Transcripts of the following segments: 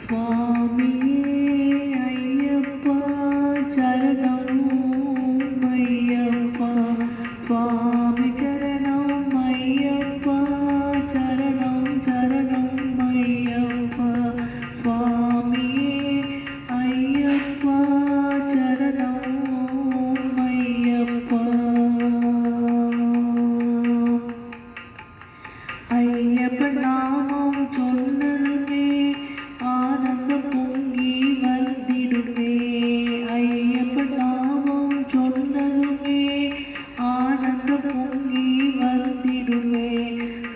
சுவாமியே ஐயப்பா சரணம் ஐயப்பா சுவாமி சரணம் ஐயப்பா சரணம் சரணம் ஐயப்பா சுவாமியே ஐயப்பா சரணம் ஐயப்பா ஐயப்ப நாமம் சொன்னதுமே ஆனந்தம் பொங்கி வந்திடுமே ஐயப்ப நாமம் சொன்னதுமே ஆனந்தம் பொங்கி வந்திடுமே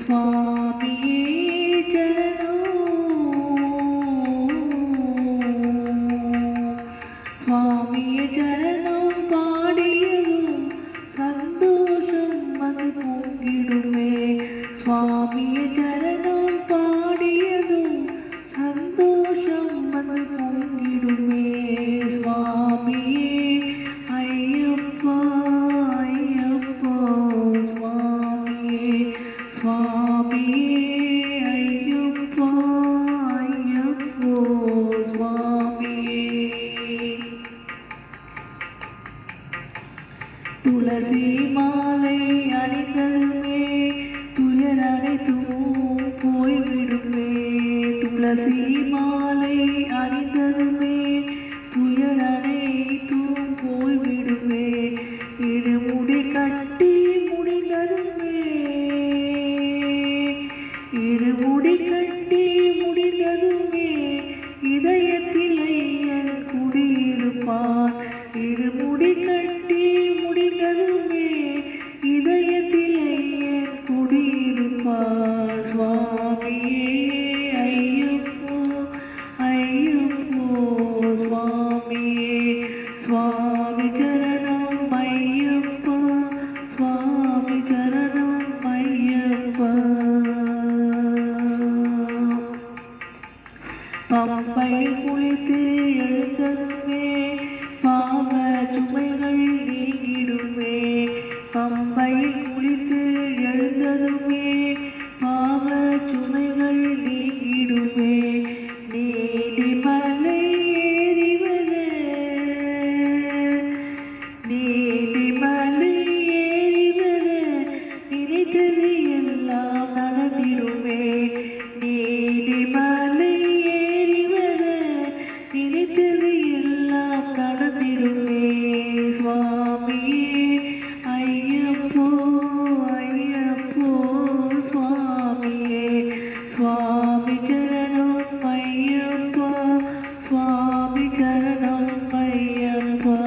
சுவாமியே சரணம் சுவாமியே சரணம் பாடியதும் சந்தோஷம் வந்து பொங்கிடுமே சுவாமியே சரணம் பாடியதும் சந்தோஷம் வந்து பொங்கிடுமே சுவாமியே ஐயப்பா ஐயப்பா சுவாமியே சுவாமியே ஐயப்பா ஐயப்போ சுவாமியே துளசி மாலை அணிந்ததுமே துயர் அனைத்தும் போய்விடுமே துளசி மாலை அணிந்ததுமே துயர் அனைத்தும் போய்விடுமே இருமுடி கட்டி முடிந்ததுமே இருமுடி கட்டி முடிந்ததுமே இதயத்தில் ஐயன் குடியிருப்பான் இருமுடி கட்டி முடிந்ததுமே இதயத்தில் ஐயன் குடியிருப்பான் சுவாமியே ஐயப்போ ஐயப்போ சுவாமியே சுவாமி சரணம் ஐயப்பா சுவாமி சரணம் ஐயப்பா பம்பையில் குளித்து எழுந்ததுமே பாவ சுமைகள் நீங்கிடுமே பம்பையில் குளித்து எழுந்ததுமே பாவ சுமைகள் நீங்கிடுமே நீலிமலை ஏறிவர நீலிமலை ஏறிவர நினைத்தது எல்லாம் நடந்திடுமே நீலிமலை ஏறிவர நினைத்தது எல்லாம் நடந்திடுமே சுவாமியே ஐயப்போ ஐயப்போ சுவாமியே சுவாமி சரணம் ஐயப்பா சுவாமி சரணம் ஐயப்பா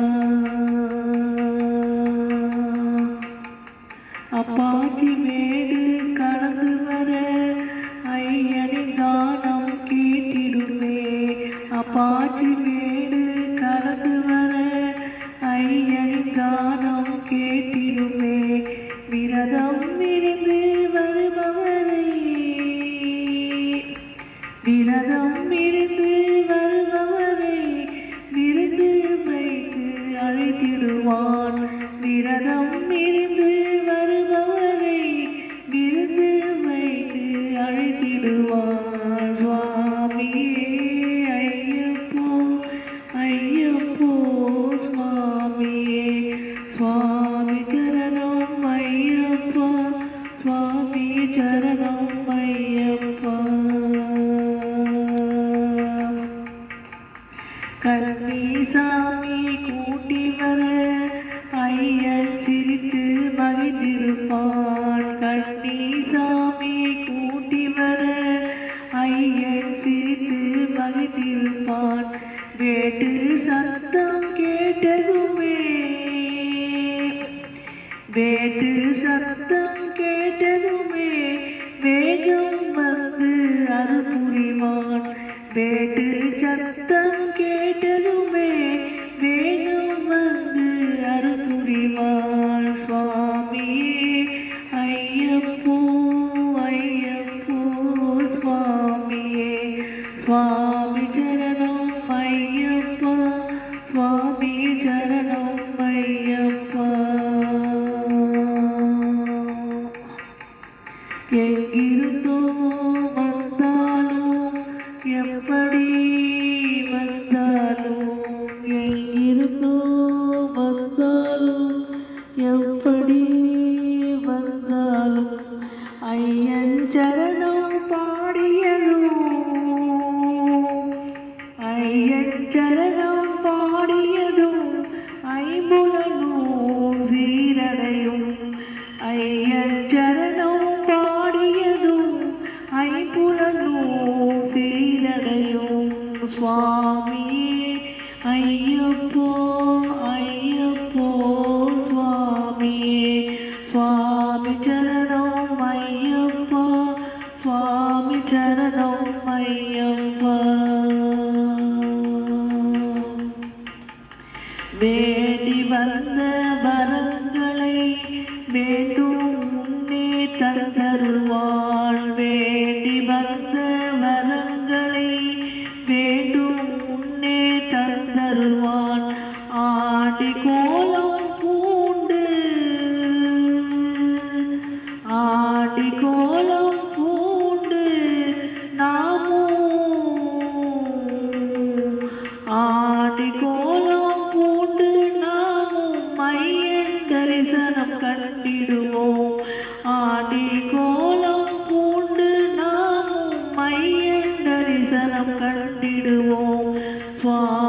அப்பாச்சி மேடு கடந்து வர ஐயனின் கானம் கேட்டிடுமே அப்பாச்சி மேடு கடந்து வர ஐயனின் கானம் கேட்டிடுமே விரதம் இருந்து வருபவரை விரதம் இருந்து வருபவரை விருந்து வைத்து அழைத்திடுவான் விரதம் இருந்து வருபவரை விருந்து வைத்து அழைத்திடுவான் சுவாமியே ஐயப்போ ஐயப்போ சுவாமியே சுவாமி சரணம் ஐயப்பா சுவாமி சரணம் ஐயப்பா கன்னிசாமி கூட்டி வர ஐயன் சிரித்து மகிழ்ந்திருப்பான் கன்னிசாமி கூட்டி வர ஐயன் சிரித்து மகிழ்ந்திருப்பான் வேட்டு சத்தம் கேட்டதுமே வேட்டு சத்தம் கேட்டதுமே வேகம் வந்து அருள் புரிவான் வேட்டு சத்தம் கேட்டதுமே வேகம் வந்து அருள் புரிவான் சுவாமியே ஐயப்போ ஐயப்போ சுவாமியே சுவாமி சரணம் ஐயப்பா சுவாமி சரணம் ஐயப்பா எங்கிருந்தோ வந்தாலும் எப்படி சுவாமியே ஐயப்போ ஐயப்போ சுவாமியே சுவாமி சரணம் ஐயப்பா சுவாமி சரணம் ஐயப்பா வேண்டி வந்த வரங்களை வேண்டும் முன்னே தந்தருள்வான் வேண்டி வந்த வரங்களை வேண்டும் முன்னே தந்தருள்வான் ஆடி கோலம் பூண்டு ஆடி கோலம் பூண்டு நாமும் ஆடி கோலம் பூண்டு நாமும் மையன் தரிசனம் கண்டிடுவோம் ஆடி கோலம் பூண்டு நாமும் மையன் தரிசனம் கண்டிடுவோம் சுவாமி